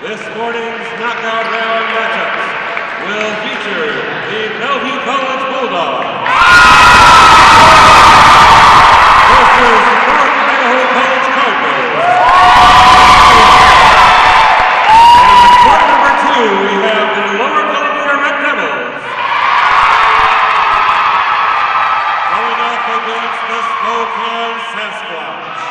This morning's knockout round matchups will feature the Bellevue College Bulldogs versus North Idaho College Cardinals. And in quarter number 2, we have the Lower Bellevue Red Devils going up against the Spokane Sasquatch.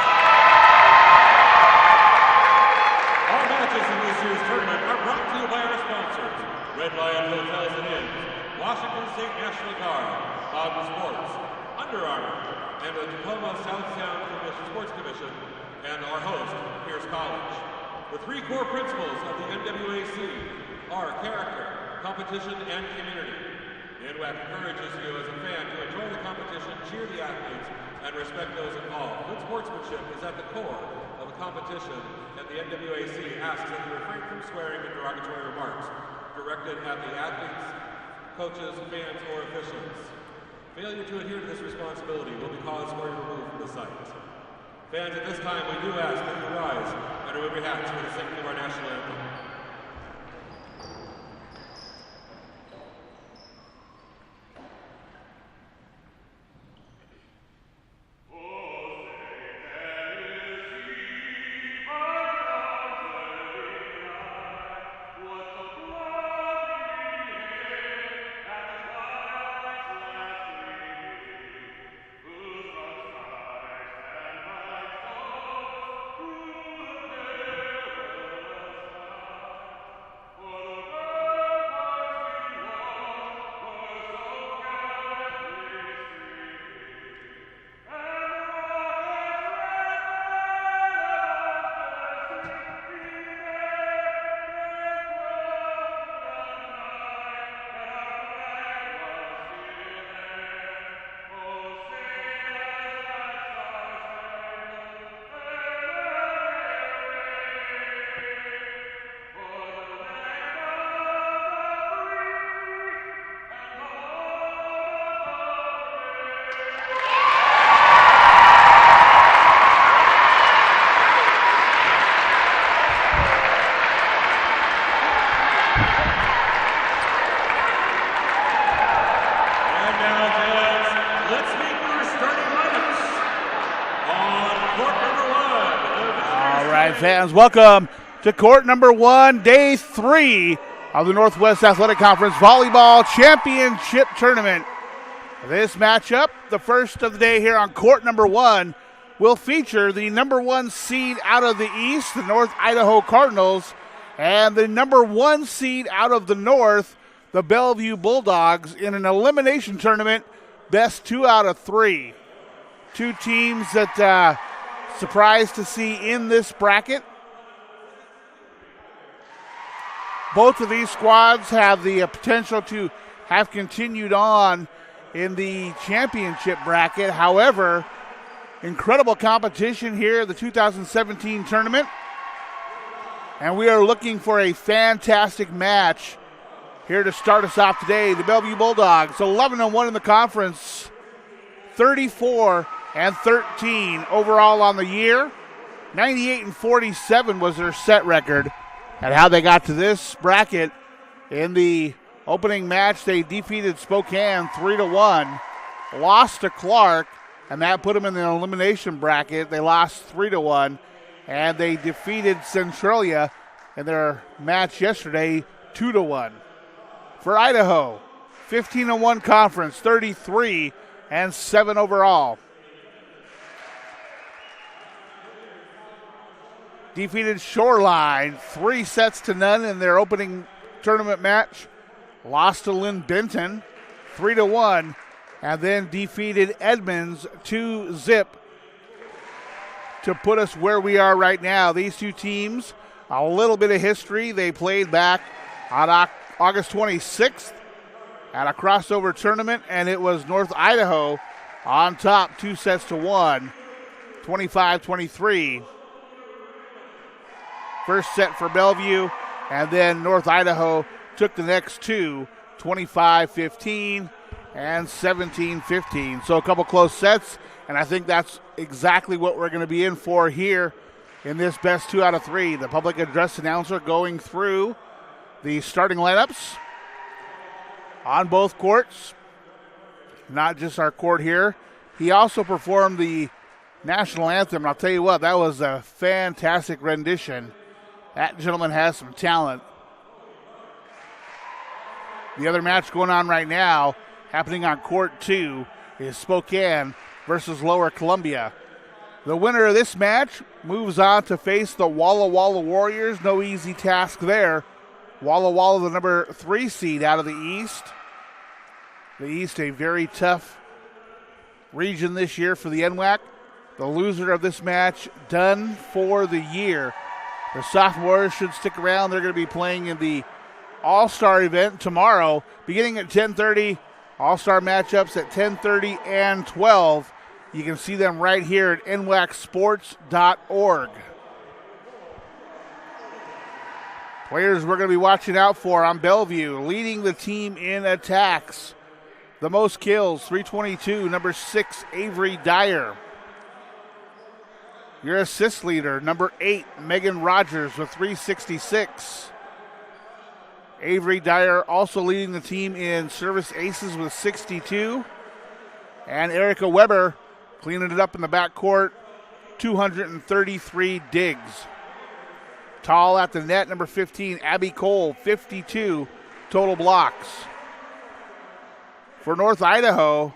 All matches in this year's tournament are brought to you by our sponsors: Red Lion Hotels and Inns, Washington State National Guard, Bogman Sports, Under Armour, and the Tacoma South Sound Sports Commission, and our host, Pierce College. The three core principles of the NWAC are character, competition, and community. The NWAC encourages you as a fan to enjoy the competition, cheer the athletes, and respect those involved. Good sportsmanship is at the core of a competition, and the NWAC asks that you refrain from swearing and derogatory remarks directed at the athletes, coaches, fans, or officials. Failure to adhere to this responsibility will be cause for your removal from the site. Fans, at this time, we do ask that you rise and remove your hats for the singing of our national anthem. Fans, welcome to court number 1, day 3 of the Northwest Athletic Conference Volleyball Championship Tournament. This matchup, the first of the day here on court number 1, will feature the number 1 seed out of the East, the North Idaho Cardinals, and the number 1 seed out of the North, the Bellevue Bulldogs, in an elimination tournament, best 2 out of 3. Two teams that surprised to see in this bracket. Both of these squads have the potential to have continued on in the championship bracket. However, incredible competition here in the 2017 tournament. And we are looking for a fantastic match here to start us off today. The Bellevue Bulldogs, 11-1 in the conference, 34-13 overall on the year. 98-47 was their set record. And how they got to this bracket in the opening match, they defeated Spokane 3-1, lost to Clark, and that put them in the elimination bracket. They lost 3-1, and they defeated Centralia in their match yesterday 2-1. For Idaho, 15-1 conference, 33-7 overall. Defeated Shoreline 3-0 in their opening tournament match. Lost to Lynn Benton 3-1, and then defeated Edmonds 2-0 to put us where we are right now. These two teams, a little bit of history. They played back on August 26th at a crossover tournament, and it was North Idaho on top 2-1, 25-23. First set for Bellevue, and then North Idaho took the next two, 25-15 and 17-15. So a couple close sets, and I think that's exactly what we're going to be in for here in this best 2 out of 3. The public address announcer going through the starting lineups on both courts. Not just our court here. He also performed the national anthem. And I'll tell you what, that was a fantastic rendition. That gentleman has some talent. The other match going on right now, happening on court 2, is Spokane versus Lower Columbia. The winner of this match moves on to face the Walla Walla Warriors. No easy task there. Walla Walla, the number 3 seed out of the East. The East, a very tough region this year for the NWAC. The loser of this match done for the year. The sophomores should stick around. They're going to be playing in the All-Star event tomorrow, beginning at 10:30. All-Star matchups at 10:30 and 12. You can see them right here at nwacsports.org. Players we're going to be watching out for on Bellevue, leading the team in attacks. The most kills, 322, number 6, Avery Dyer. Your assist leader, number 8, Megan Rogers with 366. Avery Dyer also leading the team in service aces with 62. And Erica Weber cleaning it up in the backcourt, 233 digs. Tall at the net, number 15, Abby Cole, 52 total blocks. For North Idaho,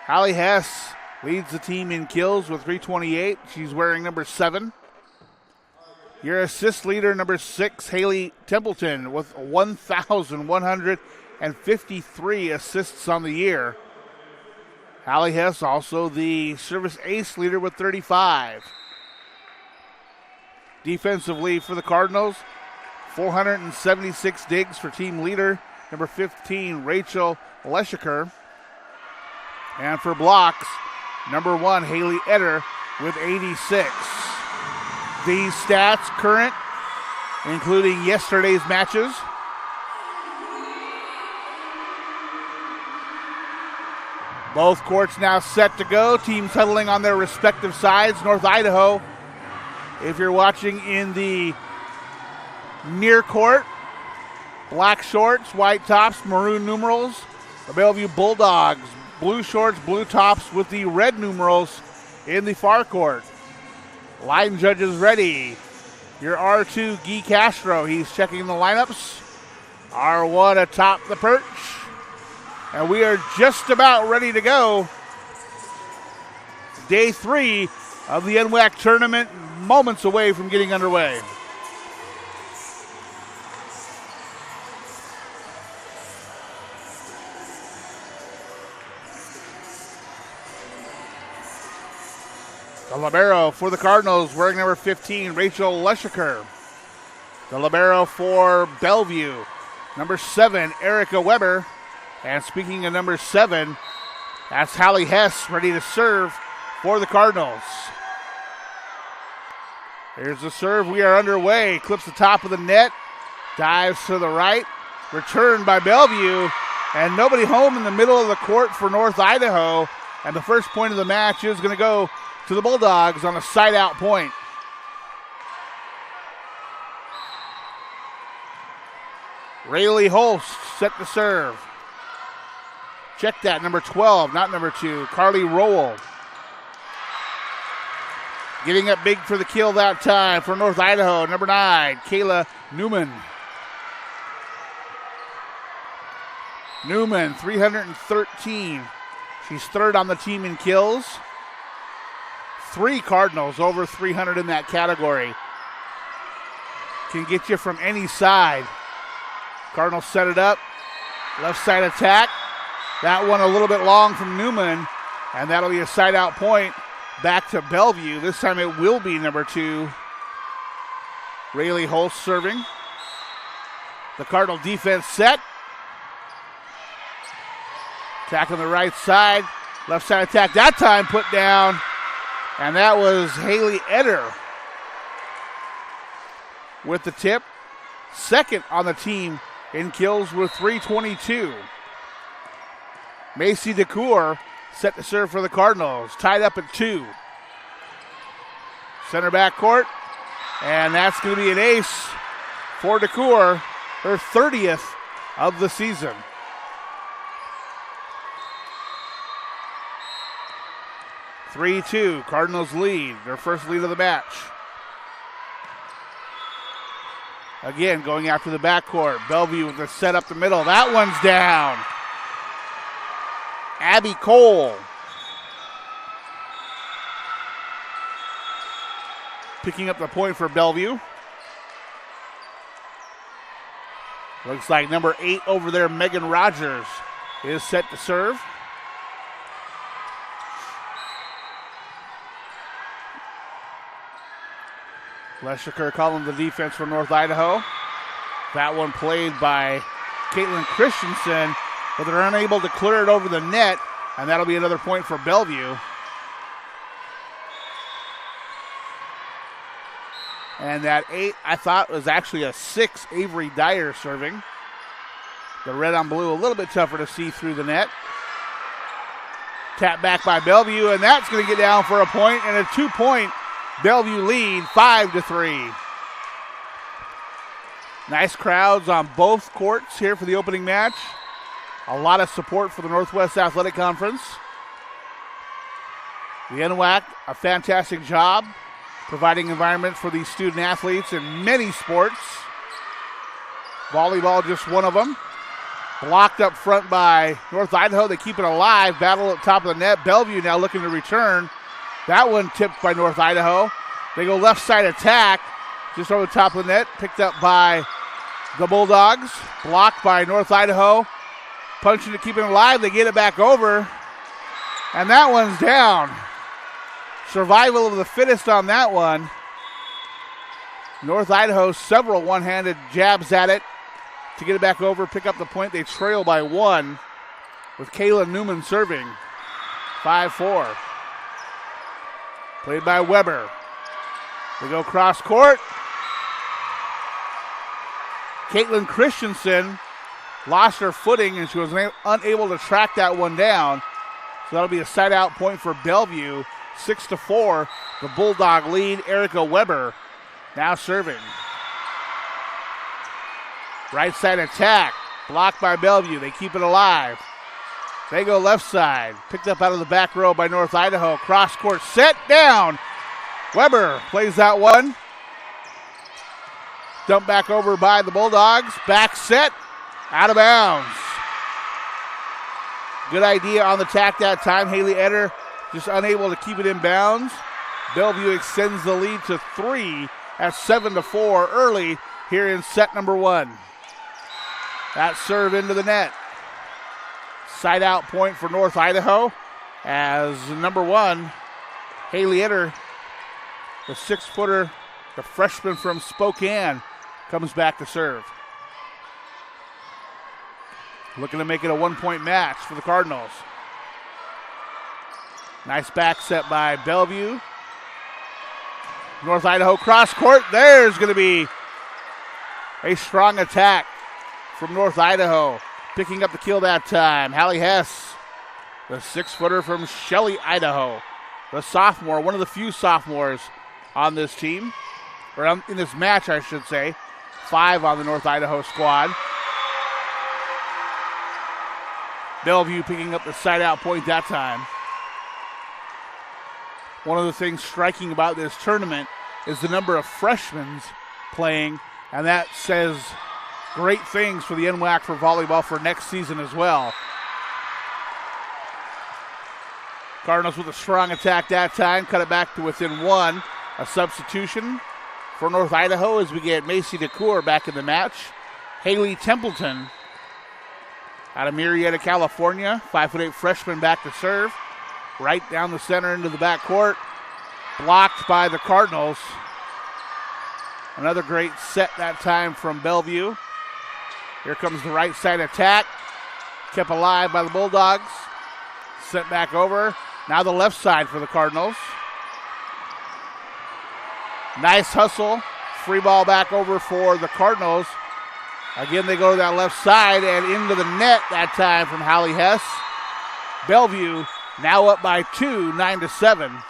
Hallie Hess leads the team in kills with 328. She's wearing number 7. Your assist leader, number 6, Haley Templeton, with 1,153 assists on the year. Hallie Hess also the service ace leader with 35. Defensively for the Cardinals, 476 digs for team leader, number 15, Rachel Leshiker. And for blocks, number 1, Haley Eder with 86. These stats current, including yesterday's matches. Both courts now set to go. Teams huddling on their respective sides. North Idaho, if you're watching in the near court, black shorts, white tops, maroon numerals. The Bellevue Bulldogs, blue shorts, blue tops with the red numerals in the far court. Line judges ready. Your R2, Guy Castro. He's checking the lineups. R1 atop the perch. And we are just about ready to go. Day 3 of the NWAC tournament, moments away from getting underway. The libero for the Cardinals, wearing number 15, Rachel Leshiker. The libero for Bellevue, number 7, Erica Weber. And speaking of number 7, that's Hallie Hess ready to serve for the Cardinals. Here's the serve. We are underway. Clips the top of the net. Dives to the right. Returned by Bellevue. And nobody home in the middle of the court for North Idaho. And the first point of the match is going to go to the Bulldogs on a side-out point. Rayleigh Holst set to serve. Check that, number 12, not number 2, Carly Rowell. Getting up big for the kill that time for North Idaho, number 9, Kayla Newman. Newman, 313. She's third on the team in kills. 3 Cardinals over 300 in that category. Can get you from any side. Cardinals set it up. Left side attack. That one a little bit long from Newman. And that'll be a side out point back to Bellevue. This time it will be number 2, Rayleigh Holst serving. The Cardinal defense set. Attack on the right side. Left side attack. That time put down. And that was Haley Eder with the tip. Second on the team in kills with 322. Macy DeCour set to serve for the Cardinals. Tied up at 2. Center back court. And that's going to be an ace for DeCoeur, her 30th of the season. (3-2), Cardinals lead, their first lead of the match. Again, going after the backcourt. Bellevue with the set up the middle. That one's down. Abby Cole picking up the point for Bellevue. Looks like number 8 over there, Megan Rogers, is set to serve. Leshiker calling the defense for North Idaho. That one played by Caitlin Christensen, but they're unable to clear it over the net, and that'll be another point for Bellevue. And that 8, I thought, was actually a 6, Avery Dyer serving. The red on blue a little bit tougher to see through the net. Tap back by Bellevue, and that's going to get down for a point, and a 2-point Bellevue lead, 5-3. Nice crowds on both courts here for the opening match. A lot of support for the Northwest Athletic Conference. The NWAC, a fantastic job providing environments for these student athletes in many sports. Volleyball just one of them. Blocked up front by North Idaho. They keep it alive. Battle at top of the net. Bellevue now looking to return. That one tipped by North Idaho. They go left side attack. Just over the top of the net. Picked up by the Bulldogs. Blocked by North Idaho. Punching to keep it alive. They get it back over. And that one's down. Survival of the fittest on that one. North Idaho, several one-handed jabs at it to get it back over, pick up the point. They trail by 1 with Kayla Newman serving. 5-4. Played by Weber. They go cross court. Caitlin Christensen lost her footing and she was unable to track that one down. So that'll be a side out point for Bellevue. 6-4, the Bulldog lead. Erica Weber now serving. Right side attack, blocked by Bellevue. They keep it alive. They go left side, picked up out of the back row by North Idaho. Cross court set down. Weber plays that one. Dumped back over by the Bulldogs. Back set, out of bounds. Good idea on the tack that time. Haley Eder just unable to keep it in bounds. Bellevue extends the lead to 3 at 7-4 early here in set number 1. That serve into the net. Side out point for North Idaho as number 1, Haley Eder, the 6-footer, the freshman from Spokane, comes back to serve. Looking to make it a 1-point match for the Cardinals. Nice back set by Bellevue. North Idaho cross court. There's going to be a strong attack from North Idaho. Picking up the kill that time, Hallie Hess, the 6-footer from Shelley, Idaho. The sophomore, one of the few sophomores on this team, or in this match, I should say. 5 on the North Idaho squad. Bellevue picking up the side out point that time. One of the things striking about this tournament is the number of freshmen playing, and that says great things for the NWAC for volleyball for next season as well. Cardinals with a strong attack that time, cut it back to within 1. A substitution for North Idaho as we get Macy DeCoeur back in the match. Haley Templeton out of Murrieta, California, 5'8" freshman back to serve. Right down the center into the backcourt. Blocked by the Cardinals. Another great set that time from Bellevue. Here comes the right side attack. Kept alive by the Bulldogs. Sent back over. Now the left side for the Cardinals. Nice hustle. Free ball back over for the Cardinals. Again, they go to that left side and into the net that time from Hallie Hess. Bellevue now up by 2, 9-7.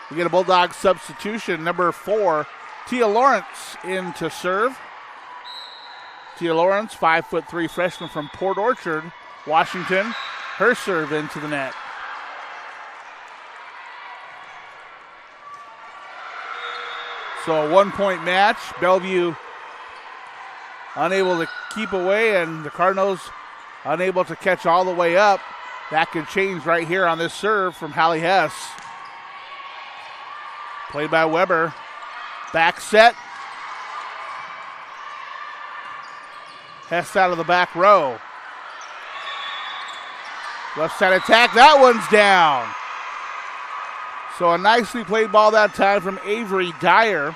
We get a Bulldog substitution. Number 4, Tia Lawrence in to serve. Tia Lawrence, 5'3" freshman from Port Orchard, Washington. Her serve into the net. So a 1-point match. Bellevue unable to keep away, and the Cardinals unable to catch all the way up. That could change right here on this serve from Hallie Hess. Played by Weber. Back set. Hess out of the back row. Left side attack. That one's down. So a nicely played ball that time from Avery Dyer.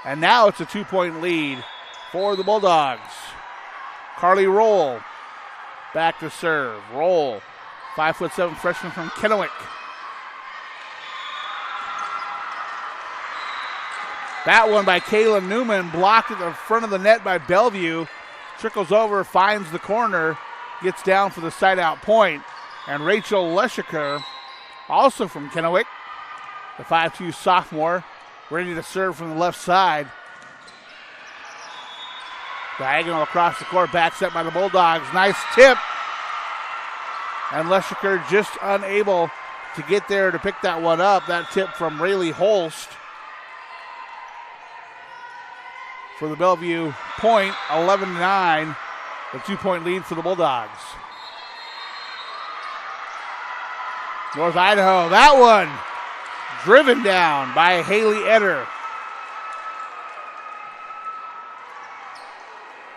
And now it's a 2-point lead for the Bulldogs. Carly Roll back to serve. Roll, 5'7" freshman from Kennewick. That one by Kayla Newman, blocked at the front of the net by Bellevue. Trickles over, finds the corner, gets down for the side out point. And Rachel Leshiker, also from Kennewick, the 5'2" sophomore, ready to serve from the left side. Diagonal across the court, back set by the Bulldogs. Nice tip. And Leshiker just unable to get there to pick that one up. That tip from Rayleigh Holst for the Bellevue point, 11-9, the 2-point lead for the Bulldogs. North Idaho, that one driven down by Haley Eder.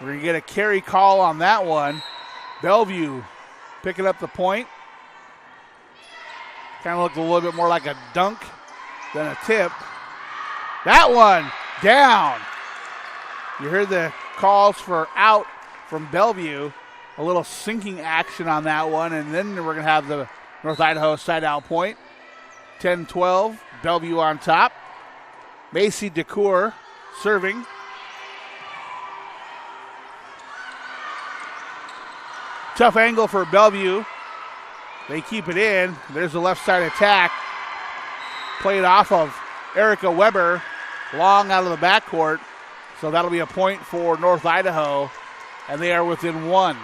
We're going to get a carry call on that one. Bellevue picking up the point. Kind of looked a little bit more like a dunk than a tip. That one down. You heard the calls for out from Bellevue. A little sinking action on that one, and then we're going to have the North Idaho side out point. 10-12, Bellevue on top. Macy DeCour serving. Tough angle for Bellevue. They keep it in. There's the left side attack. Played off of Erica Weber. Long out of the backcourt. So that'll be a point for North Idaho. And they are within one.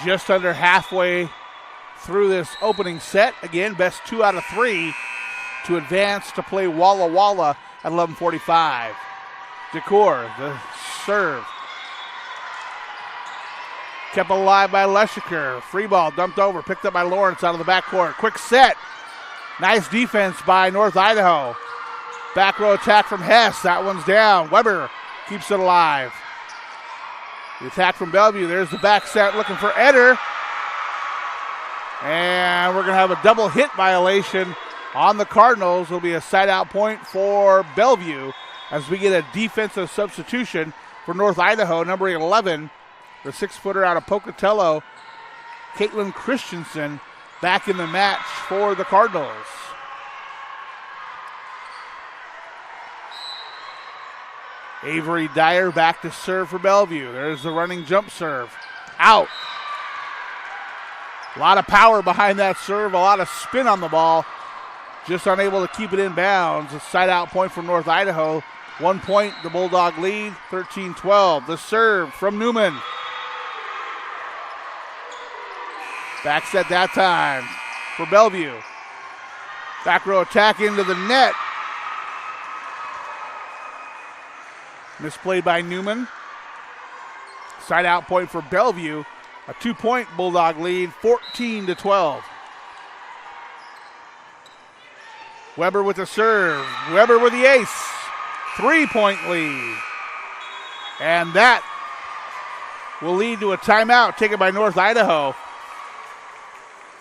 Just under halfway through this opening set. Again, best 2 out of 3 to advance to play Walla Walla at 11:45. DeCour, the serve. Kept alive by Leshiker. Free ball dumped over, picked up by Lawrence out of the backcourt. Quick set. Nice defense by North Idaho. Back row attack from Hess. That one's down. Weber keeps it alive. The attack from Bellevue. There's the back set looking for Eder. And we're going to have a double hit violation on the Cardinals. It'll be a side out point for Bellevue as we get a defensive substitution for North Idaho. Number 11, the 6-footer out of Pocatello, Caitlin Christensen, back in the match for the Cardinals. Avery Dyer back to serve for Bellevue. There's the running jump serve. Out. A lot of power behind that serve, a lot of spin on the ball. Just unable to keep it in bounds. A side out point for North Idaho. 1 point, the Bulldog lead, 13-12. The serve from Newman. Back set that time for Bellevue. Back row attack into the net. Misplayed by Newman. Side out point for Bellevue. A 2-point Bulldog lead, 14-12. Weber with the serve. Weber with the ace. 3-point lead. And that will lead to a timeout taken by North Idaho.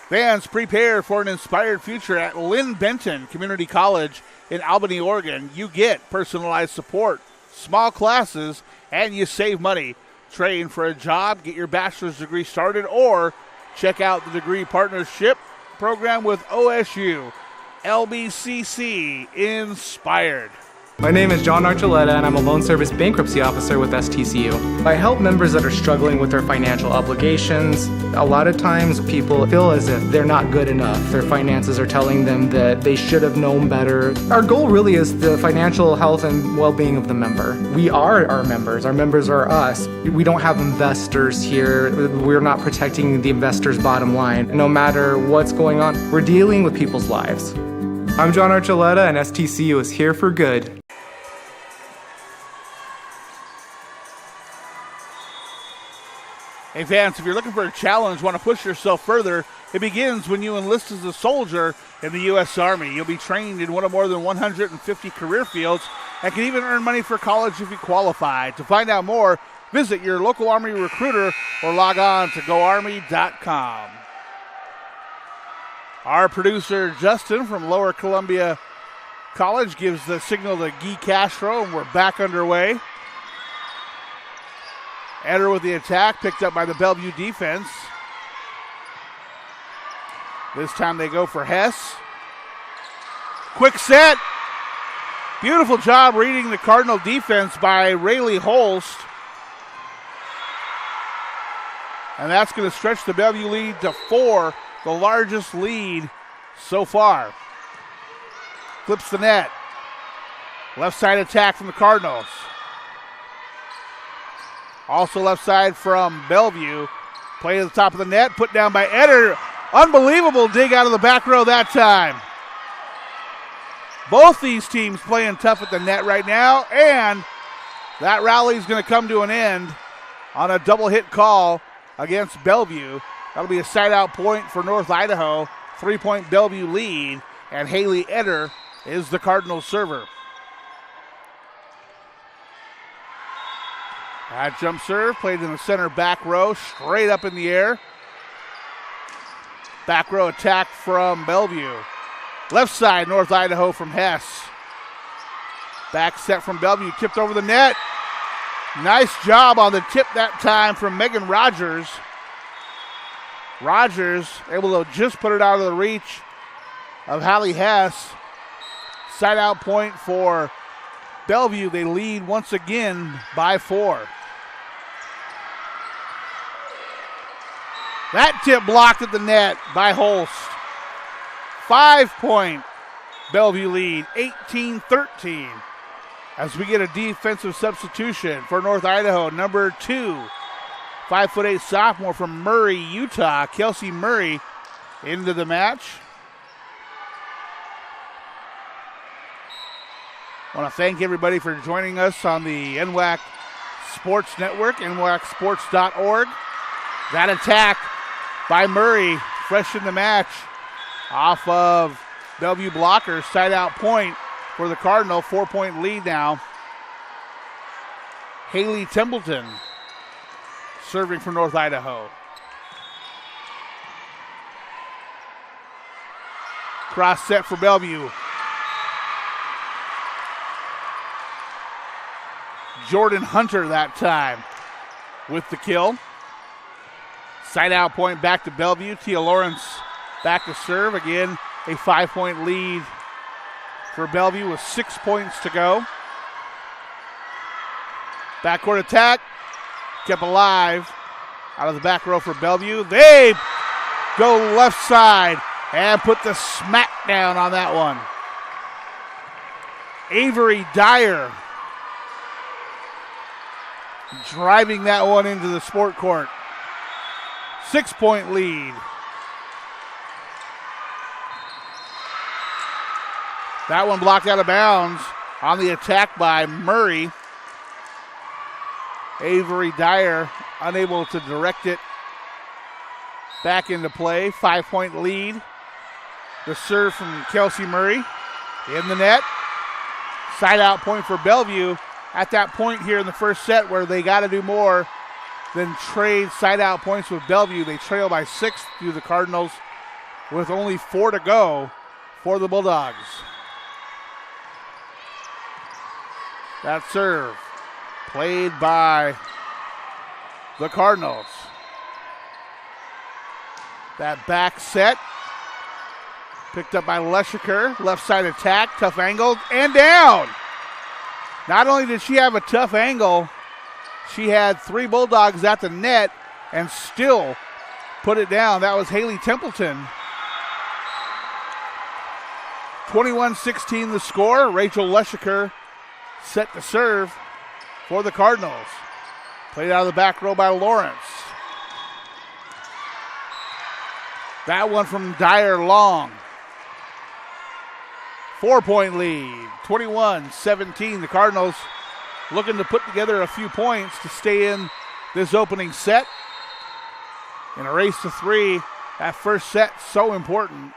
Fans, prepare for an inspired future at Lynn Benton Community College in Albany, Oregon. You get personalized support, small classes, and you save money. Train for a job, get your bachelor's degree started, or check out the degree partnership program with OSU. LBCC inspired. My name is John Archuleta, and I'm a loan service bankruptcy officer with STCU. I help members that are struggling with their financial obligations. A lot of times people feel as if they're not good enough. Their finances are telling them that they should have known better. Our goal really is the financial health and well-being of the member. We are our members. Our members are us. We don't have investors here. We're not protecting the investor's bottom line. No matter what's going on, we're dealing with people's lives. I'm John Archuleta, and STCU is here for good. Hey fans, if you're looking for a challenge, want to push yourself further, it begins when you enlist as a soldier in the U.S. Army. You'll be trained in one of more than 150 career fields and can even earn money for college if you qualify. To find out more, visit your local Army recruiter or log on to goarmy.com. Our producer, Justin, from Lower Columbia College, gives the signal to Guy Castro, and we're back underway. Eder with the attack, picked up by the Bellevue defense. This time they go for Hess. Quick set. Beautiful job reading the Cardinal defense by Rayleigh Holst. And that's going to stretch the Bellevue lead to 4, the largest lead so far. Flips the net. Left side attack from the Cardinals. Also left side from Bellevue. Play to the top of the net, put down by Eder. Unbelievable dig out of the back row that time. Both these teams playing tough at the net right now, and that rally is going to come to an end on a double hit call against Bellevue. That'll be a side-out point for North Idaho. 3-point Bellevue lead, and Haley Eder is the Cardinals server. That jump serve played in the center back row, straight up in the air. Back row attack from Bellevue. Left side, North Idaho from Hess. Back set from Bellevue, tipped over the net. Nice job on the tip that time from Megan Rogers. Rogers able to just put it out of the reach of Hallie Hess. Side out point for Bellevue. They lead once again by 4. That tip blocked at the net by Holst. 5-point Bellevue lead, 18-13. As we get a defensive substitution for North Idaho, number 2, 5'8" sophomore from Murray, Utah, Kelsey Murray, into the match. I want to thank everybody for joining us on the NWAC Sports Network, nwacsports.org. That attack by Murray, fresh in the match, off of Bellevue blocker, side out point for the Cardinal, 4-point lead now. Haley Templeton serving for North Idaho. Cross set for Bellevue. Jordan Hunter that time with the kill. Side out point back to Bellevue. Tia Lawrence back to serve. Again, a 5-point lead for Bellevue with 6 points to go. Backcourt attack. Kept alive out of the back row for Bellevue. They go left side and put the smack down on that one. Avery Dyer driving that one into the sport court. 6-point lead. That one blocked out of bounds on the attack by Murray. Avery Dyer unable to direct it back into play. 5-point lead. The serve from Kelsey Murray in the net. Side out point for Bellevue. At that point here in the first set where they got to do more than trade side out points with Bellevue. They trail by 6 through the Cardinals with only 4 to go for the Bulldogs. That serve played by the Cardinals. That back set picked up by Leshiker. Left side attack, tough angle, and down. Not only did she have a tough angle, she had 3 Bulldogs at the net and still put it down. That was Haley Templeton. 21-16 the score. Rachel Leschiker set to serve for the Cardinals. Played out of the back row by Lawrence. That one from Dyer long. 4-point lead, 21-17. The Cardinals looking to put together a few points to stay in this opening set. In a race to 3, that first set so important.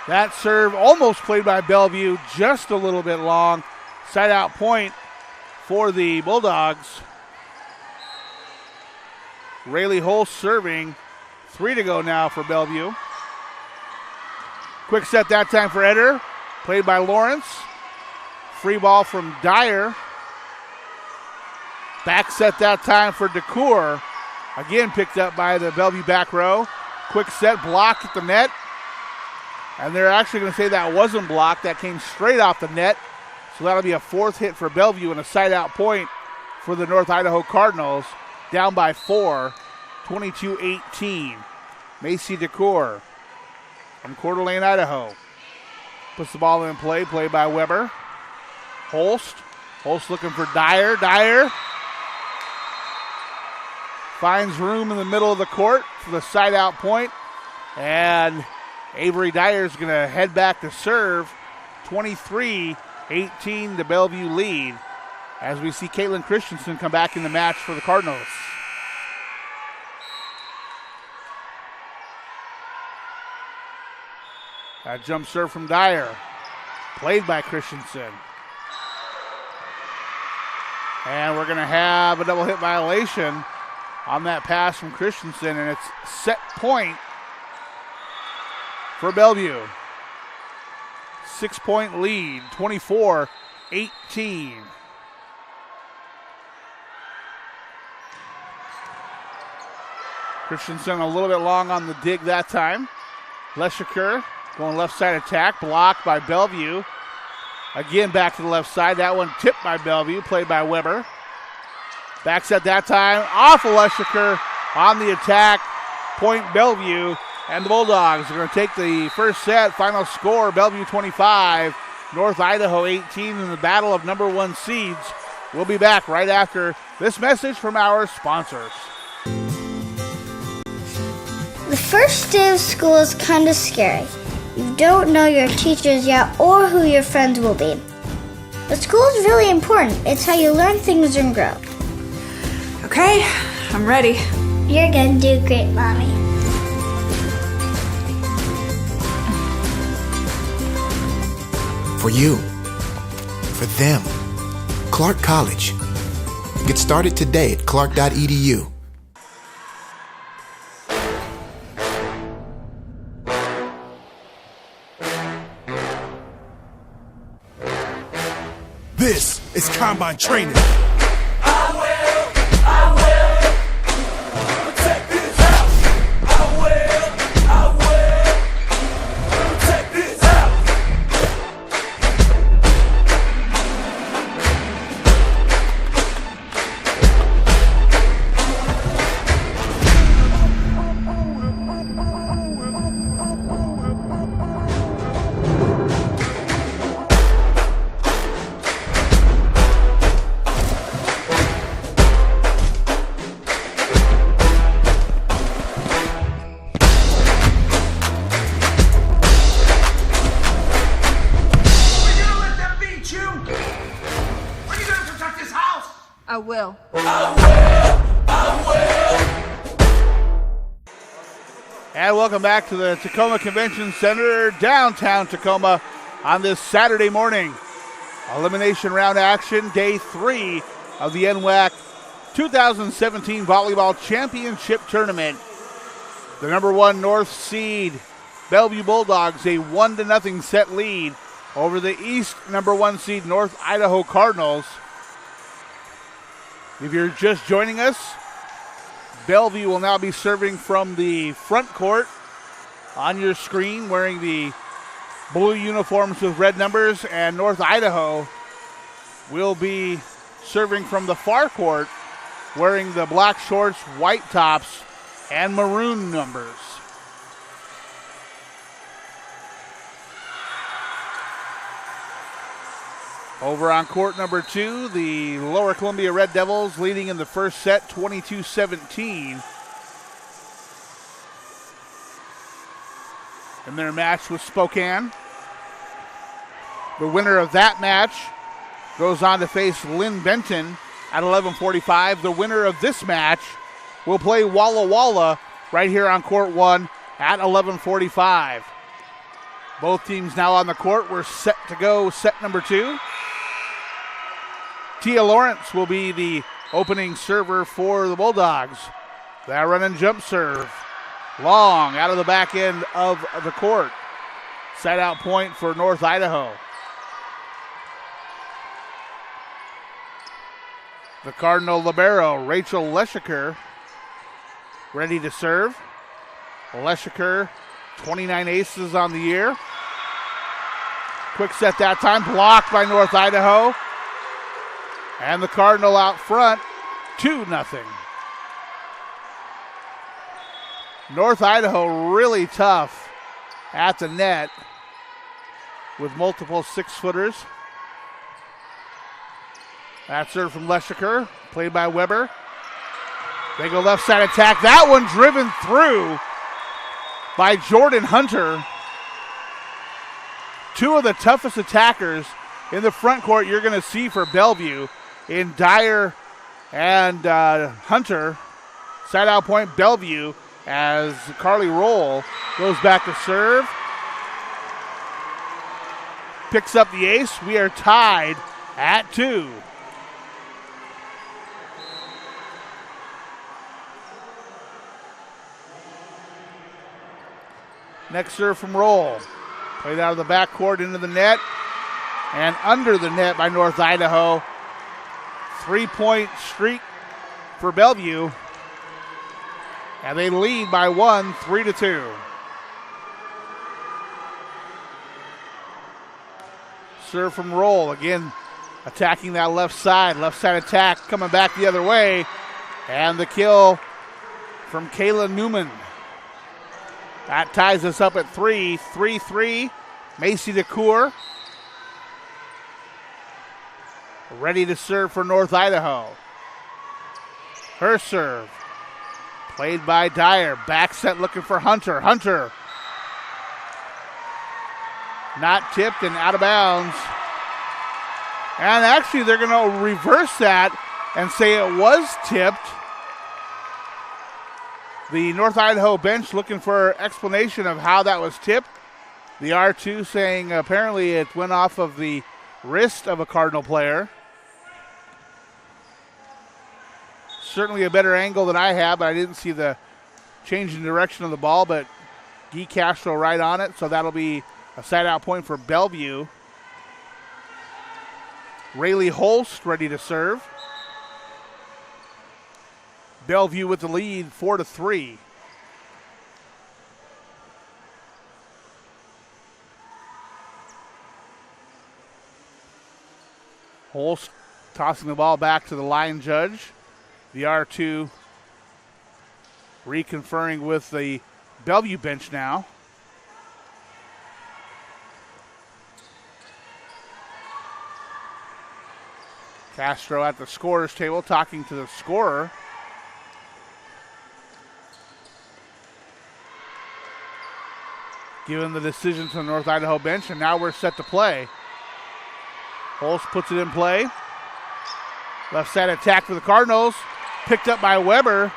That serve almost played by Bellevue, just a little bit long. Side out point for the Bulldogs. Rayleigh Holst serving. 3 to go now for Bellevue. Quick set that time for Eder. Played by Lawrence. Free ball from Dyer. Back set that time for DeCour. Again picked up by the Bellevue back row. Quick set blocked at the net. And they're actually going to say that wasn't blocked. That came straight off the net. So that'll be a 4th hit for Bellevue and a side out point for the North Idaho Cardinals. Down by 4. 22-18. Macy DeCour from Coeur d'Alene, Idaho. Puts the ball in play, played by Weber. Holst looking for Dyer. Dyer finds room in the middle of the court for the side out point. And Avery Dyer's going to head back to serve. 23-18, the Bellevue lead. As we see Caitlin Christensen come back in the match for the Cardinals. That jump serve from Dyer. Played by Christensen. And we're going to have a double hit violation on that pass from Christensen, and it's set point for Bellevue. 6-point lead, 24-18. Christensen a little bit long on the dig that time. Leschiker going left side attack, blocked by Bellevue. Again back to the left side. That one tipped by Bellevue, played by Weber. Back set that time, off of Leschiker on the attack. Point Bellevue, and the Bulldogs are going to take the first set. Final score, Bellevue 25, North Idaho 18 in the battle of number 1 seeds. We'll be back right after this message from our sponsors. The first day of school is kind of scary. You don't know your teachers yet or who your friends will be. But school is really important. It's how you learn things and grow. Okay, I'm ready. You're gonna do great, Mommy. For you. For them. Clark College. Get started today at clark.edu. This is Combine Training. I will. And welcome back to the Tacoma Convention Center, downtown Tacoma, on this Saturday morning. Elimination round action, day 3 of the NWAC 2017 Volleyball Championship Tournament. The number 1 North seed, Bellevue Bulldogs, a 1-0 set lead over the East number 1 seed, North Idaho Cardinals. If you're just joining us, Bellevue will now be serving from the front court on your screen, wearing the blue uniforms with red numbers, and North Idaho will be serving from the far court wearing the black shorts, white tops, and maroon numbers. Over on court number 2, the Lower Columbia Red Devils leading in the first set 22-17. In their match with Spokane. The winner of that match goes on to face Lynn Benton at 11:45. The winner of this match will play Walla Walla right here on court 1 at 11:45. Both teams now on the court. We're set to go set number 2. Tia Lawrence will be the opening server for the Bulldogs. That run and jump serve. Long out of the back end of the court. Side out point for North Idaho. The Cardinal libero, Rachel Leschiker, ready to serve. Leschiker, 29 aces on the year. Quick set that time, blocked by North Idaho. And the Cardinal out front, 2-0. North Idaho really tough at the net with multiple 6-footers. That serve from Leschiker, played by Weber. They go left side attack. That one driven through by Jordan Hunter. Two of the toughest attackers in the front court you're going to see for Bellevue in Dyer and Hunter. Side out point Bellevue as Carly Roll goes back to serve. Picks up the ace. We are tied at 2. Next serve from Roll. Played out of the backcourt into the net and under the net by North Idaho. 3-point streak for Bellevue. And they lead by 1, 3-2. Serve from Roll. Again, attacking that left side. Left side attack coming back the other way. And the kill from Kayla Newman. That ties us up at 3. 3-3. Macy DeCoeur. Ready to serve for North Idaho. Her serve. Played by Dyer. Back set looking for Hunter. Hunter. Not tipped and out of bounds. And actually they're going to reverse that and say it was tipped. The North Idaho bench looking for explanation of how that was tipped. The R2 saying apparently it went off of the wrist of a Cardinal player. Certainly a better angle than I had, but I didn't see the change in direction of the ball, but Guy Castro right on it, so that'll be a side-out point for Bellevue. Rayleigh Holst ready to serve. Bellevue with the lead, 4-3. Holst tossing the ball back to the line judge. The R2 reconferring with the Bellevue bench now. Castro at the scorer's table talking to the scorer. Giving the decision to the North Idaho bench, and now we're set to play. Holst puts it in play. Left side attack for the Cardinals. Picked up by Weber.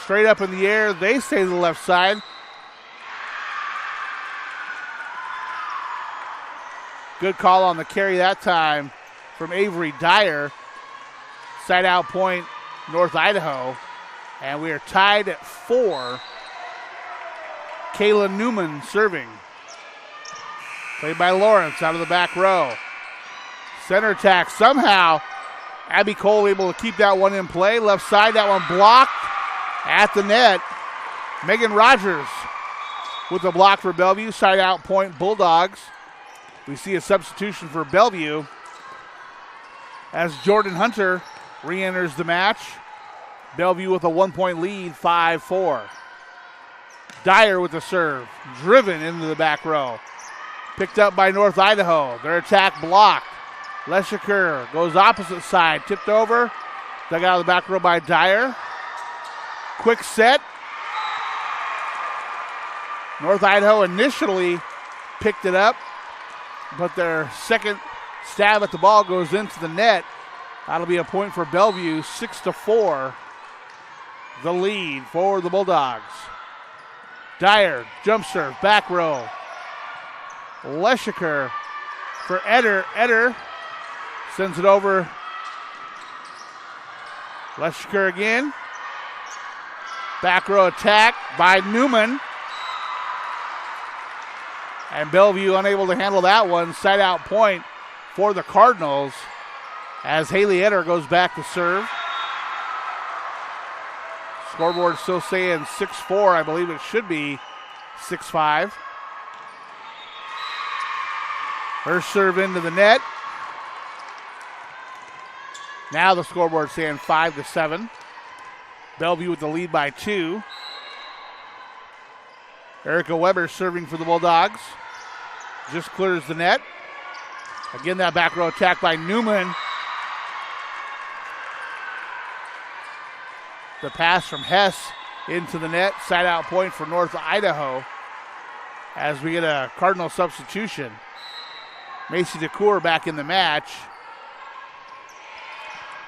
Straight up in the air. They stay to the left side. Good call on the carry that time from Avery Dyer. Side out point, North Idaho. And we are tied at 4. Kayla Newman serving. Played by Lawrence out of the back row. Center attack somehow. Abby Cole able to keep that one in play. Left side, that one blocked at the net. Megan Rogers with the block for Bellevue. Side out point, Bulldogs. We see a substitution for Bellevue as Jordan Hunter re-enters the match. Bellevue with a 1-point lead, 5-4. Dyer with the serve, driven into the back row. Picked up by North Idaho. Their attack blocked. Leshiker goes opposite side, tipped over. Dug out of the back row by Dyer. Quick set. North Idaho initially picked it up, but their second stab at the ball goes into the net. That'll be a point for Bellevue, 6-4. The lead for the Bulldogs. Dyer, jump serve, back row. Leshiker for Eder. Eder sends it over. Leshiker again. Back row attack by Newman. And Bellevue unable to handle that one. Side out point for the Cardinals as Haley Eder goes back to serve. Scoreboard still saying 6-4. I believe it should be 6-5. Her serve into the net. Now the scoreboard saying 5-7. Bellevue with the lead by 2. Erica Weber serving for the Bulldogs. Just clears the net. Again, that back row attack by Newman. The pass from Hess into the net. Side out point for North Idaho as we get a Cardinal substitution. Macy DeCoeur back in the match.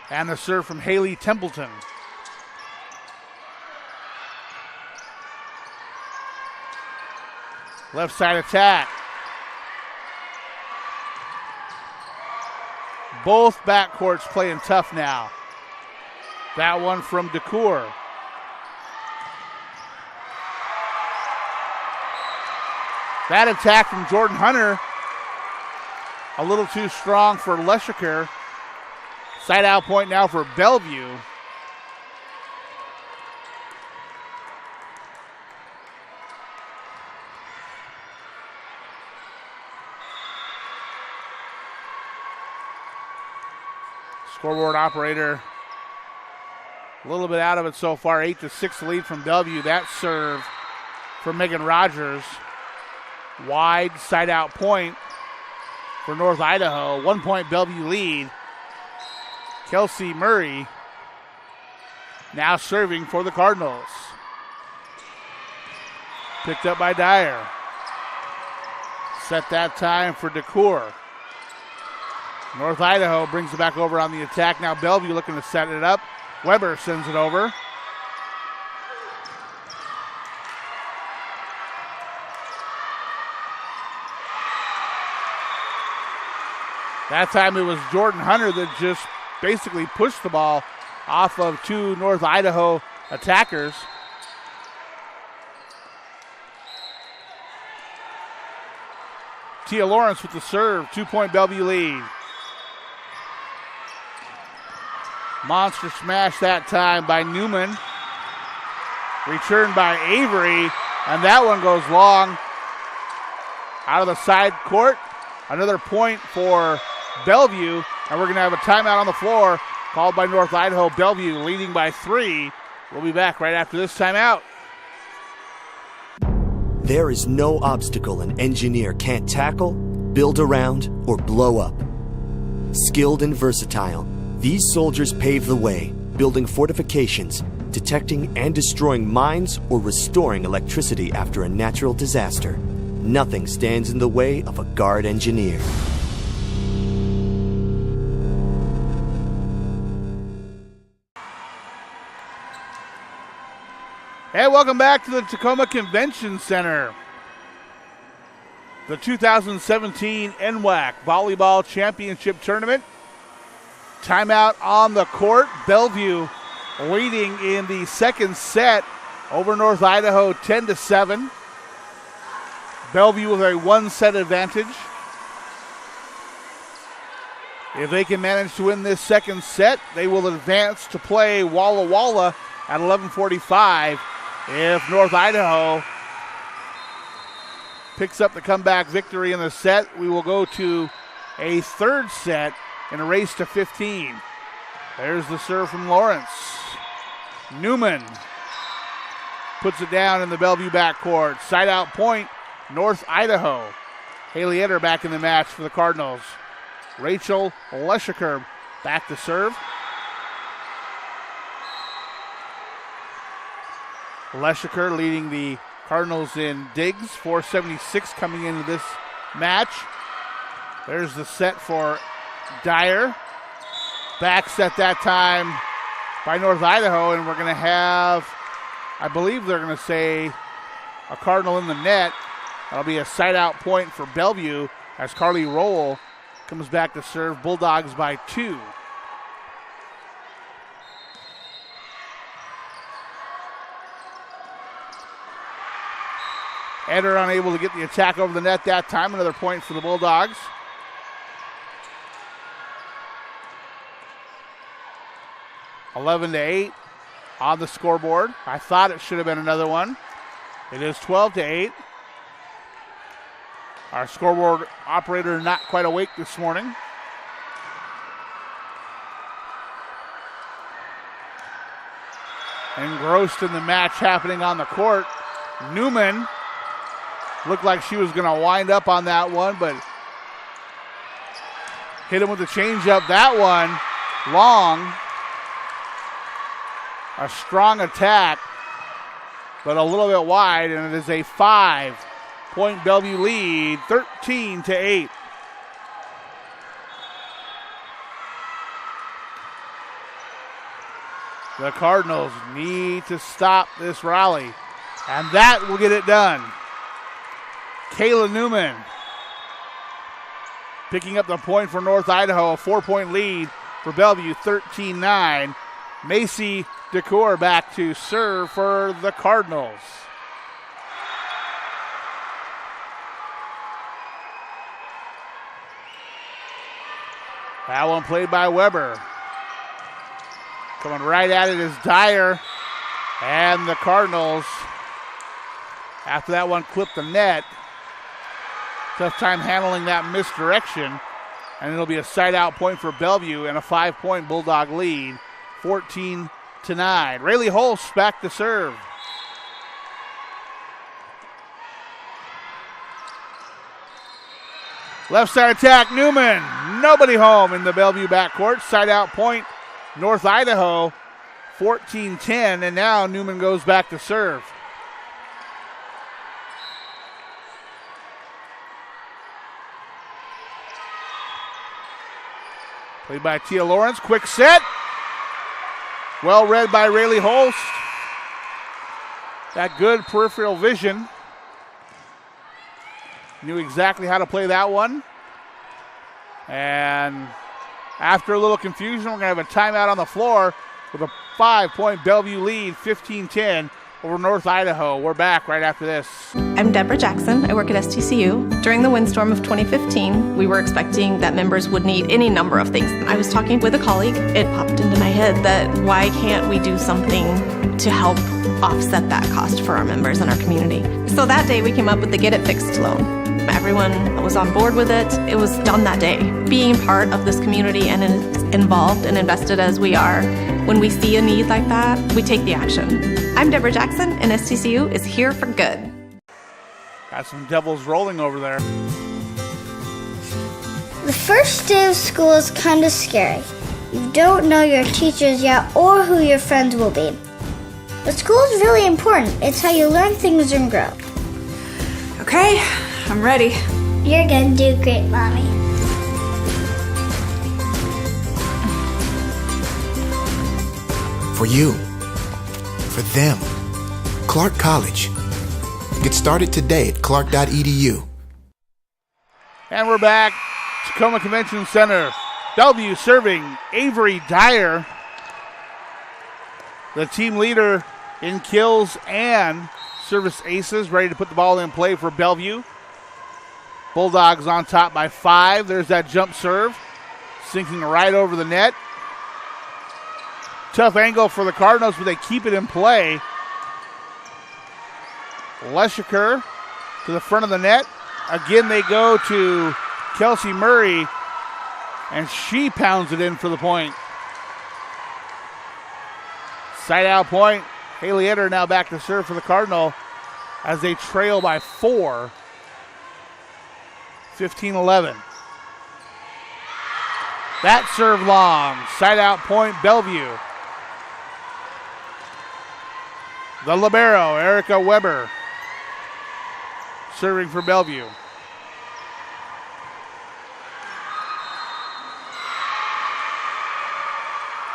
And the serve from Haley Templeton. Left side attack. Both backcourts playing tough now. That one from DeCoeur. That attack from Jordan Hunter, a little too strong for Leshiker. Side out point now for Bellevue. Scoreboard operator a little bit out of it so far. 8-6 lead from Bellevue. That serve for Megan Rogers. Wide side out point for North Idaho. 1 point Bellevue lead. Kelsey Murray now serving for the Cardinals. Picked up by Dyer. Set that time for DeCoeur. North Idaho brings it back over on the attack. Now Bellevue looking to set it up. Weber sends it over. That time it was Jordan Hunter that just basically pushed the ball off of two North Idaho attackers. Tia Lawrence with the serve. 2 point Bellevue lead. Monster smash that time by Newman. Returned by Avery. And that one goes long. Out of the side court. Another point for Bellevue. And we're going to have a timeout on the floor called by North Idaho. Bellevue leading by 3. We'll be back right after this timeout. There is no obstacle an engineer can't tackle, build around, or blow up. Skilled and versatile, these soldiers pave the way, building fortifications, detecting and destroying mines, or restoring electricity after a natural disaster. Nothing stands in the way of a Guard engineer. Hey, welcome back to the Tacoma Convention Center. The 2017 NWAC Volleyball Championship Tournament. Timeout on the court. Bellevue leading in the second set over North Idaho 10-7. Bellevue with a 1-set advantage. If they can manage to win this second set, they will advance to play Walla Walla at 11:45. If North Idaho picks up the comeback victory in the set. We will go to a third set in a race to 15. There's the serve from Lawrence. Newman puts it down in the Bellevue backcourt. Side out point, North Idaho. Haley Eder back in the match for the Cardinals. Rachel Leshaker back to serve. Leshaker leading the Cardinals in digs, 476 coming into this match. There's the set for Dyer. Back set that time by North Idaho, and we're going to have, I believe they're going to say, a Cardinal in the net. That'll be a side-out point for Bellevue as Carly Rowell comes back to serve. Bulldogs by 2. Eder unable to get the attack over the net that time. Another point for the Bulldogs. (11-8) on the scoreboard. I thought it should have been another one. It is 12-8. Our scoreboard operator not quite awake this morning. Engrossed in the match happening on the court. Newman looked like she was going to wind up on that one, but hit him with the changeup. That one long. A strong attack, but a little bit wide, and it is a 5-point Bellevue lead, 13-8. The Cardinals need to stop this rally, and that will get it done. Kayla Newman picking up the point for North Idaho, a 4-point lead for Bellevue, 13-9. Macy Decor back to serve for the Cardinals. That one played by Weber. Coming right at it is Dyer. And the Cardinals, after that one clipped the net, tough time handling that misdirection. And it'll be a side-out point for Bellevue and a 5-point Bulldog lead, 14-9. Rayleigh Holst back to serve. Left side attack, Newman. Nobody home in the Bellevue backcourt. Side out point, North Idaho, 14-10. And now Newman goes back to serve. Played by Tia Lawrence. Quick set. Well read by Rayleigh Holst. That good peripheral vision. Knew exactly how to play that one. And after a little confusion, we're going to have a timeout on the floor with a 5-point Bellevue lead, 15-10 over North Idaho. We're back right after this. I'm Deborah Jackson. I work at STCU. During the windstorm of 2015, we were expecting that members would need any number of things. I was talking with a colleague. It popped into my head that why can't we do something to help offset that cost for our members and our community? So that day we came up with the Get It Fixed loan. Everyone was on board with it. It was done that day. Being part of this community and involved and invested as we are, when we see a need like that, we take the action. I'm Deborah Jackson, and STCU is here for good. Got some Devils rolling over there. The first day of school is kind of scary. You don't know your teachers yet or who your friends will be. But school is really important. It's how you learn things and grow. Okay, I'm ready. You're gonna do great, Mommy. For you, for them, Clark College. Get started today at clark.edu. And we're back. Tacoma Convention Center. Bellevue serving Avery Dyer, the team leader in kills and service aces, ready to put the ball in play for Bellevue. Bulldogs on top by 5. There's that jump serve, sinking right over the net. Tough angle for the Cardinals, but they keep it in play. Leshaker to the front of the net. Again, they go to Kelsey Murray, and she pounds it in for the point. Side out point. Haley Eder now back to serve for the Cardinal as they trail by 4. 15-11. That serve long. Side out point, Bellevue. The libero, Erica Weber, serving for Bellevue.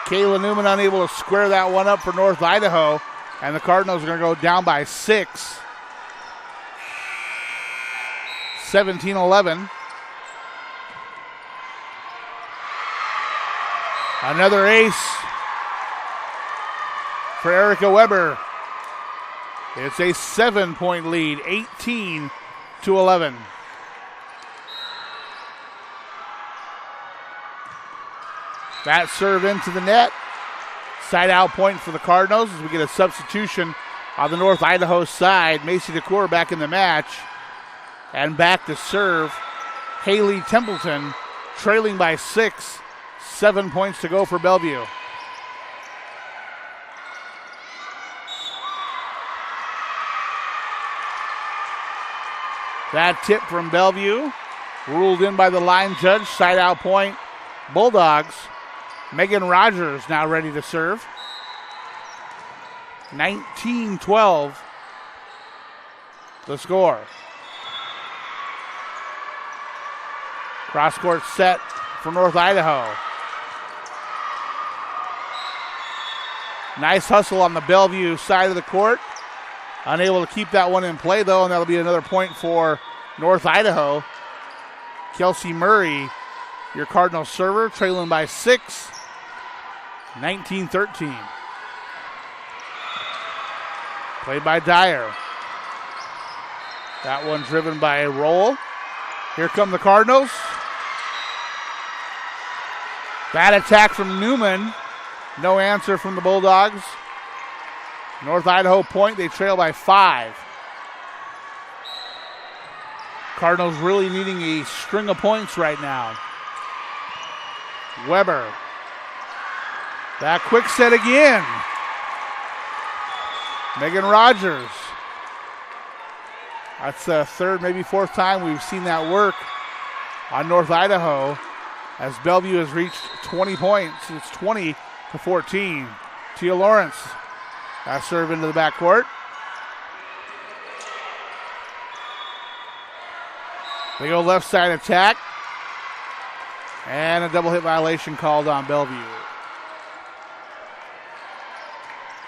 Kayla Newman unable to square that one up for North Idaho, and the Cardinals are going to go down by 6. 17-11. Another ace for Erica Weber. It's a 7-point lead, 18-11. That serve into the net. Side out point for the Cardinals as we get a substitution on the North Idaho side. Macy DeCour back in the match. And back to serve, Haley Templeton, trailing by 6. 7 points to go for Bellevue. That tip from Bellevue, ruled in by the line judge. Side out point, Bulldogs. Megan Rogers now ready to serve. 19-12 the score. Cross court set for North Idaho. Nice hustle on the Bellevue side of the court. Unable to keep that one in play, though, and that'll be another point for North Idaho. Kelsey Murray, your Cardinal server, trailing by 6, 19-13. Played by Dyer. That one driven by a roll. Here come the Cardinals. Bad attack from Newman. No answer from the Bulldogs. North Idaho point, they trail by 5. Cardinals really needing a string of points right now. Weber. That quick set again. Megan Rogers. That's the third, maybe fourth time we've seen that work on North Idaho as Bellevue has reached 20 points. It's 20-14. Tia Lawrence. That serve into the backcourt. They go left side attack. And a double hit violation called on Bellevue.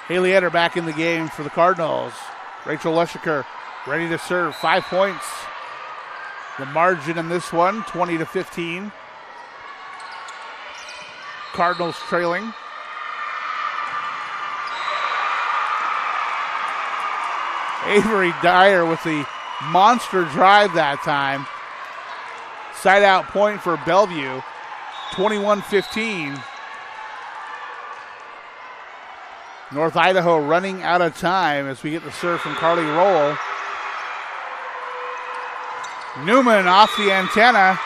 Haley Eder back in the game for the Cardinals. Rachel Leschiker ready to serve. 5 points. The margin in this one, 20-15. Cardinals trailing. Avery Dyer with the monster drive that time. Side out point for Bellevue. 21-15. North Idaho running out of time as we get the serve from Carly Roll. Newman off the antenna.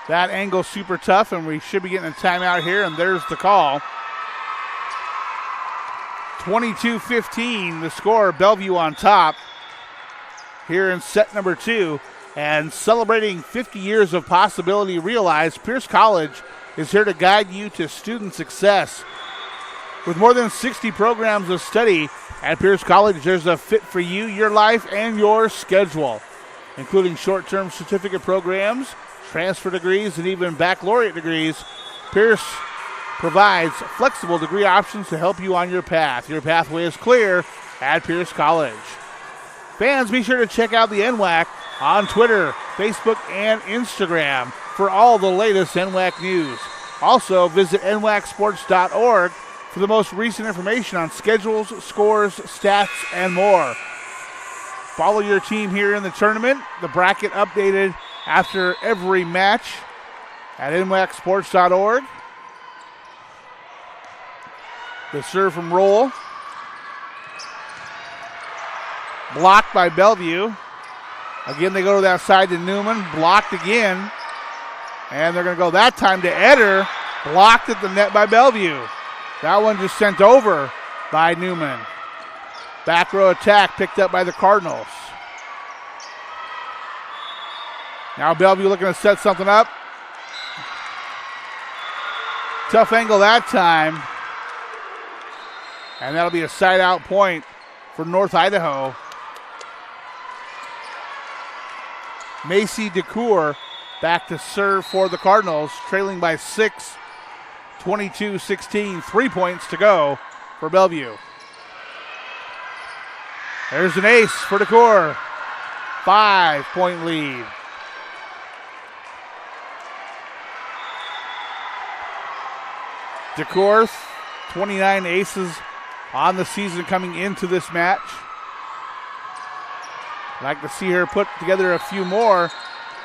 That angle super tough, and we should be getting a timeout here, and there's the call. 22-15 the score. Bellevue on top here in set number 2. And celebrating 50 years of possibility realized, Pierce College is here to guide you to student success. With more than 60 programs of study at Pierce College, there's a fit for you, your life, and your schedule, including short-term certificate programs, transfer degrees, and even baccalaureate degrees. Pierce provides flexible degree options to help you on your path. Your pathway is clear at Pierce College. Fans, be sure to check out the NWAC on Twitter, Facebook, and Instagram for all the latest NWAC news. Also, visit NWACsports.org for the most recent information on schedules, scores, stats, and more. Follow your team here in the tournament. The bracket updated after every match at NWACsports.org. The serve from Roll. Blocked by Bellevue. Again, they go to that side to Newman. Blocked again. And they're going to go that time to Eder. Blocked at the net by Bellevue. That one just sent over by Newman. Back row attack picked up by the Cardinals. Now Bellevue looking to set something up. Tough angle that time. And that'll be a side out point for North Idaho. Macy DeCoeur back to serve for the Cardinals, trailing by 6, 22-16. 3 points to go for Bellevue. There's an ace for DeCoeur. 5-point lead. DeCoeur, 29 aces on the season coming into this match. Like to see her put together a few more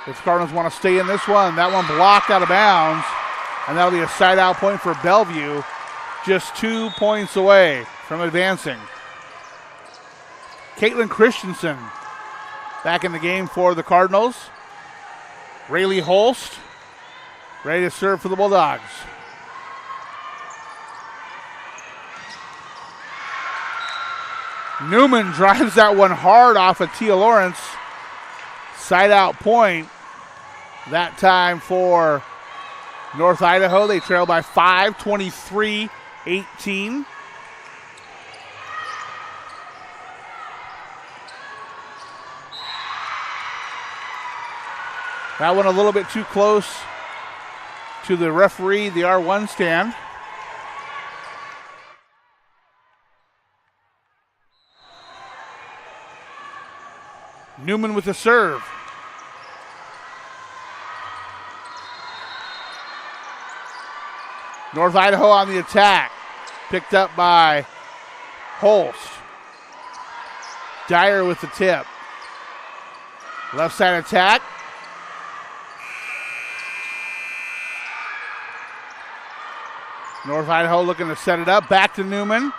if the Cardinals want to stay in this one. That one blocked out of bounds, and that'll be a side out point for Bellevue, just 2 points away from advancing. Caitlin Christensen back in the game for the Cardinals. Rayleigh Holst ready to serve for the Bulldogs. Newman drives that one hard off of Tia Lawrence. Side out point. That time for North Idaho. They trail by 5, 23-18. That one a little bit too close to the referee, the R1 stand. Newman with the serve. North Idaho on the attack. Picked up by Holst. Dyer with the tip. Left side attack. North Idaho looking to set it up. Back to Newman.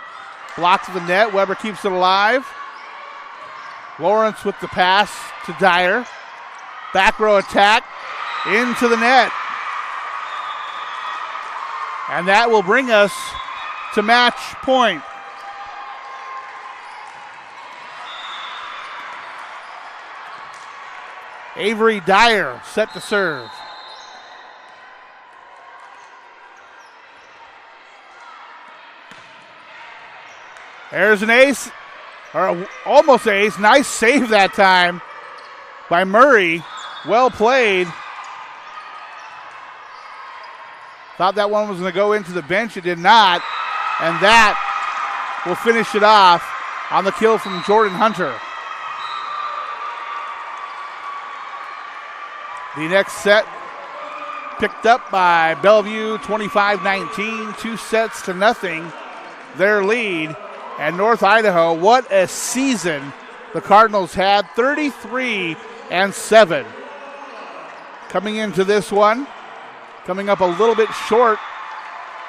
Blocked to the net. Weber keeps it alive. Lawrence with the pass to Dyer. Back row attack into the net. And that will bring us to match point. Avery Dyer set to serve. There's an ace. Or almost ace. Nice save that time by Murray. Well played. Thought that one was going to go into the bench. It did not. And that will finish it off on the kill from Jordan Hunter. The next set picked up by Bellevue, 25-19. 2 sets to nothing. Their lead. And North Idaho, what a season the Cardinals had, 33-7. Coming into this one, coming up a little bit short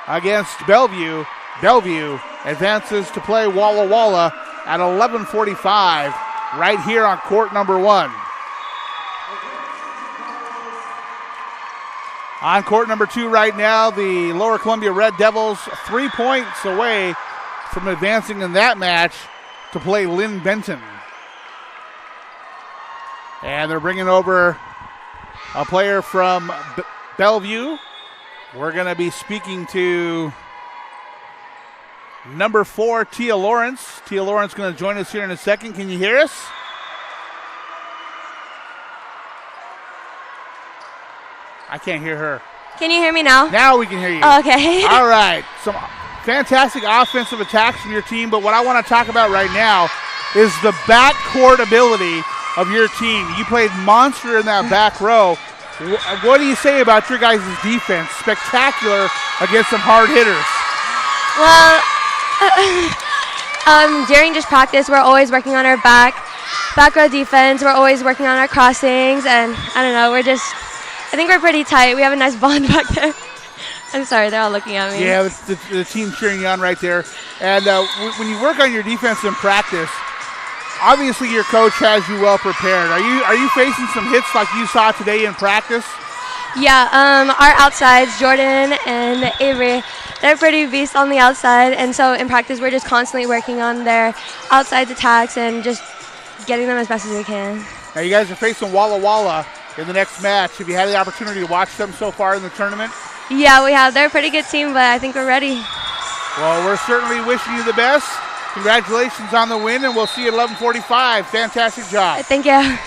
against Bellevue. Bellevue advances to play Walla Walla at 11:45 right here on court number 1. On court number 2 right now, the Lower Columbia Red Devils 3 points away from advancing in that match to play Lynn Benton. And they're bringing over a player from Bellevue. We're going to be speaking to number 4, Tia Lawrence. Tia Lawrence going to join us here in a second. Can you hear us? I can't hear her. Can you hear me now? Now we can hear you. Oh, okay. All right. Some fantastic offensive attacks from your team, but what I want to talk about right now is the backcourt ability of your team. You played monster in that back row. What do you say about your guys' defense? Spectacular against some hard hitters. Well, during just practice, we're always working on our back row defense. We're always working on our crossings, and I don't know, I think we're pretty tight. We have a nice bond back there. I'm sorry, they're all looking at me. Yeah, the team cheering you on right there. And when you work on your defense in practice, Obviously, your coach has you well prepared. Are you facing some hits like you saw today in practice? Yeah, our outsides, Jordan and Avery, they're pretty beasts on the outside, and so in practice we're just constantly working on their outside attacks and just getting them as best as we can. Now you guys are facing Walla Walla in the next match. Have you had the opportunity to watch them so far in the tournament? Yeah, we have. They're a pretty good team, but I think we're ready. Well, we're certainly wishing you the best. Congratulations on the win, and we'll see you at 11:45. Fantastic job. Thank you.